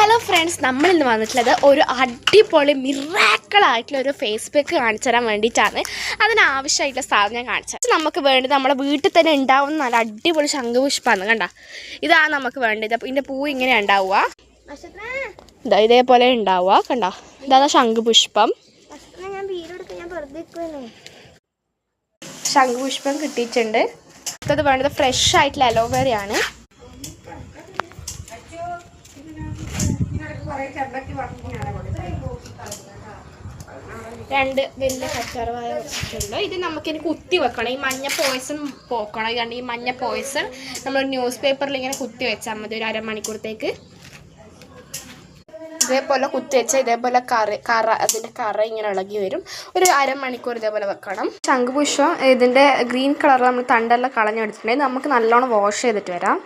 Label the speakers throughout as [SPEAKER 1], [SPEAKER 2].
[SPEAKER 1] Hello friends, നമ്മളിന്ന് വന്നിട്ടുള്ളത് ഒരു അടിപൊളി മിറാക്കിളായിട്ടുള്ള ഒരു ഫേസ് പാക്ക് കാണിച്ചു തരാൻ വേണ്ടിയിട്ടാണ്. അതിനാവശ്യമായിട്ടുള്ള സാധനം ഞാൻ കാണിച്ചത്. നമുക്ക് വേണ്ടത് നമ്മുടെ വീട്ടിൽ തന്നെ ഉണ്ടാവുന്ന നല്ല അടിപൊളി ശംഖുപുഷ്പമാണ്. കണ്ട, ഇതാണ് നമുക്ക് വേണ്ടത്. അപ്പോൾ ഇതിൻ്റെ പൂ ഇങ്ങനെ ഉണ്ടാവുക, ഇതേപോലെ ഉണ്ടാവുക. കണ്ട, ഇതാണ് ശംഖുപുഷ്പം. ശംഖുപുഷ്പം കിട്ടിയിട്ടുണ്ട്. അടുത്തത് വേണ്ടത് ഫ്രഷ് ആയിട്ടുള്ള അലോവേറയാണ്. രണ്ട് വലിയ കറ്റാർവാഴ വെച്ചിട്ടുണ്ട്. ഇത് നമുക്കിനി കുത്തി വെക്കണം. ഈ മഞ്ഞ പോയ്സൺ പോക്കണം. ഇതാണ് ഈ മഞ്ഞ പോയ്സൺ. നമ്മൾ ന്യൂസ് പേപ്പറിൽ ഇങ്ങനെ കുത്തി വെച്ചാൽ മതി ഒരു അരമണിക്കൂറത്തേക്ക്. ഇതേപോലെ കുത്തി വെച്ചാൽ ഇതേപോലെ അതിൻ്റെ കറ ഇങ്ങനെ ഇളകി വരും. ഒരു അരമണിക്കൂർ ഇതേപോലെ വെക്കണം. ശംഖുപുഷ്പം ഇതിൻ്റെ ഗ്രീൻ കളറിൽ നമ്മൾ തണ്ടെല്ലാം കളഞ്ഞെടുത്തിട്ടുണ്ടെങ്കിൽ നമുക്ക് നല്ലോണം വാഷ് ചെയ്തിട്ട് വരാം.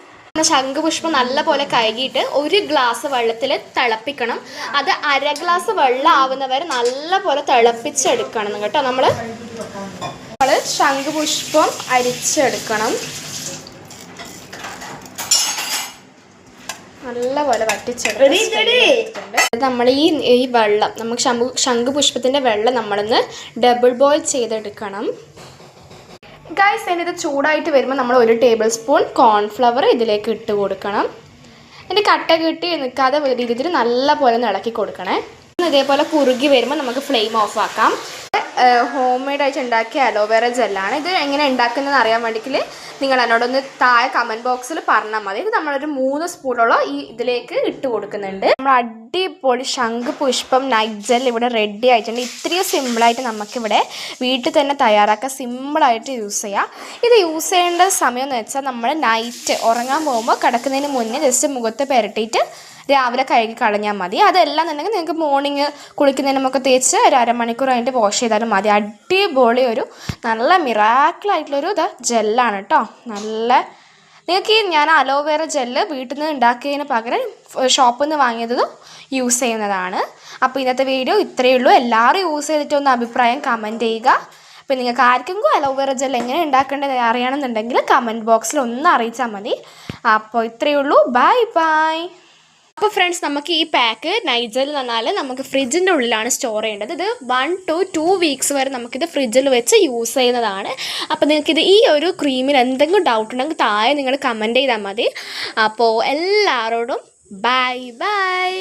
[SPEAKER 1] ശംഖുപുഷ്പം നല്ലപോലെ കഴുകിയിട്ട് ഒരു ഗ്ലാസ് വെള്ളത്തിൽ തിളപ്പിക്കണം. അത് അര ഗ്ലാസ് വെള്ളം ആവുന്നവരെ നല്ലപോലെ തിളപ്പിച്ചെടുക്കണം കേട്ടോ. നമ്മൾ ശംഖുപുഷ്പം അരിച്ചെടുക്കണം. നല്ലപോലെ വറ്റിച്ചെടുക്കണം. നമ്മൾ ഈ വെള്ളം നമുക്ക് ശംഖുപുഷ്പത്തിൻ്റെ വെള്ളം നമ്മളൊന്ന് ഡബിൾ ബോയിൽ ചെയ്തെടുക്കണം. ഗൈസ്, ഇത് ചൂടായിട്ട് വരുമ്പോൾ നമ്മൾ 1 ടേബിൾ സ്പൂൺ കോൺഫ്ലവർ ഇതിലേക്ക് ഇട്ട് കൊടുക്കണം. അതിൻ്റെ കട്ട കെട്ടി നിൽക്കാതെ രീതിയിൽ നല്ല പോലെ ഇളക്കി കൊടുക്കണേ. ഇതേപോലെ കുറുകി വരുമ്പോൾ നമുക്ക് ഫ്ലെയിം ഓഫ് ആക്കാം. ഹോം മെയ്ഡായിട്ട് ഉണ്ടാക്കിയ അലോവേറ ജെല്ലാണ്. ഇത് എങ്ങനെ ഉണ്ടാക്കുന്നതെന്ന് അറിയാൻ വേണ്ടിയിൽ നിങ്ങൾ എന്നോടൊന്ന് താഴെ കമൻറ്റ് ബോക്സിൽ പറഞ്ഞാൽ മതി. ഇത് നമ്മളൊരു 3 സ്പൂണോളം ഈ ഇതിലേക്ക് ഇട്ട് കൊടുക്കുന്നുണ്ട്. നമ്മൾ അടിപൊളി ശംഖുപുഷ്പം നൈറ്റ് ജെൽ ഇവിടെ റെഡി ആയിട്ടുണ്ട്. ഇത്രയും സിമ്പിളായിട്ട് നമുക്കിവിടെ വീട്ടിൽ തന്നെ തയ്യാറാക്കാൻ സിമ്പിളായിട്ട് യൂസ് ചെയ്യാം. ഇത് യൂസ് ചെയ്യേണ്ട സമയം എന്ന് വെച്ചാൽ നമ്മൾ നൈറ്റ് ഉറങ്ങാൻ പോകുമ്പോൾ കിടക്കുന്നതിന് മുന്നേ ജസ്റ്റ് മുഖത്ത് പുരട്ടിയിട്ട് രാവിലെ കഴുകി കളഞ്ഞാൽ മതി. അതെല്ലാം എന്നുണ്ടെങ്കിൽ നിങ്ങൾക്ക് മോർണിംഗ് കുളിക്കുന്നതിന് നമുക്ക് തേച്ച് ഒരു അരമണിക്കൂർ കഴിഞ്ഞിട്ട് വാഷ് ചെയ്താലും മതി. അടിപൊളി ഒരു നല്ല മിറാക്കിളായിട്ടുള്ളൊരു ജെല്ലാണ് കേട്ടോ. നല്ല നിങ്ങൾക്ക് ഞാൻ അലോവേറ ജെല്ല് വീട്ടിൽ നിന്ന് ഉണ്ടാക്കിയതിന് പകരം ഷോപ്പിൽ നിന്ന് വാങ്ങിയത് യൂസ് ചെയ്യുന്നതാണ്. അപ്പോൾ ഇന്നത്തെ വീഡിയോ ഇത്രയേ ഉള്ളൂ. എല്ലാവരും യൂസ് ചെയ്തിട്ടൊന്ന് അഭിപ്രായം കമൻറ്റ് ചെയ്യുക. അപ്പോൾ നിങ്ങൾക്ക് ആർക്കെങ്കിലും അലോവേറ ജെൽ എങ്ങനെ ഉണ്ടാക്കേണ്ടത് അറിയണമെന്നുണ്ടെങ്കിൽ കമൻറ്റ് ബോക്സിൽ ഒന്ന് അറിയിച്ചാൽ മതി. അപ്പോൾ ഇത്രയേ ഉള്ളൂ. Bye bye. അപ്പോൾ ഫ്രണ്ട്സ്, നമുക്ക് ഈ പാക്ക് നൈറ്റ് ജെൽ എന്ന് പറഞ്ഞാൽ നമുക്ക് ഫ്രിഡ്ജിൻ്റെ ഉള്ളിലാണ് സ്റ്റോർ ചെയ്യേണ്ടത്. ഇത് 1 to 2 വീക്സ് വരെ നമുക്കിത് ഫ്രിഡ്ജിൽ വെച്ച് യൂസ് ചെയ്യുന്നതാണ്. അപ്പോൾ നിങ്ങൾക്കിത് ഈ ഒരു ക്രീമിൽ എന്തെങ്കിലും ഡൗട്ട് ഉണ്ടെങ്കിൽ താഴെ നിങ്ങൾ കമൻറ്റ് ചെയ്താൽ മതി. അപ്പോൾ എല്ലാവരോടും ബൈ ബൈ.